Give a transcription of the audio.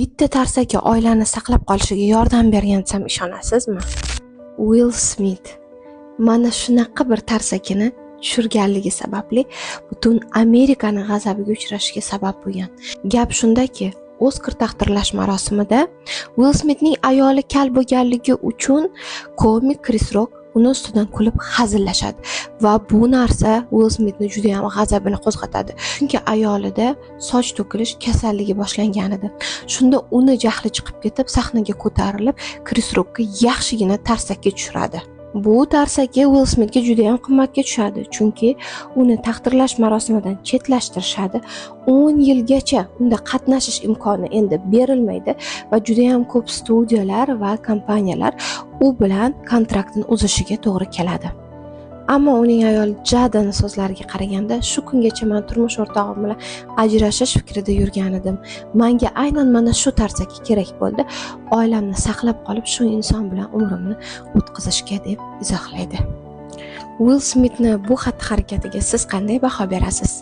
Bitta tarsaki oilani saqlab qolishiga yordam bergan desam ishonasizmi? Will Smith mana shunaqa bir tarsakini tushirganligi sababli butun Amerikani g'azabiga uchrashiga sabab bo'lgan. Gap shundaki, Oskar taqdirlash marosimida Will Smithning ayoli kal bo'lganligi uchun komik Chris Rock uni ustidan kulib hazillashadi va bu narsa Will Smithni juda ham g'azabini qo'zg'atadi. Chunki ayolida soch to'kilish kasalligi boshlangan edi. Shunda uni jahli chiqib ketib, sahnaga ko'tarilib, Chris Rockga yaxshigina tarsakka tushiradi. Bu tarsaki Will Smithga juda ham qimmatga tushadi, chunki uni taqdirlash marosimidan chetlashtirishadi. 10 yilgacha unda qatnashish imkoni endi berilmaydi va juda ham ko'p studiyalar va kompaniyalar u bilan kontraktini uzishiga to'g'ri keladi. Ammo uning ayoli Jadaning so'zlariga qaraganda, shu kungacha men turmush o'rtog'im bilan ajrashish fikrida yurgan edim. Menga aynan mana shu tarsaki kerak bo'ldi. Oilamni saqlab qolib, shu inson bilan umrimni o'tkazishga deb izohlaydi. Will Smithni bu xatti-harakatiga siz qanday baho berasiz?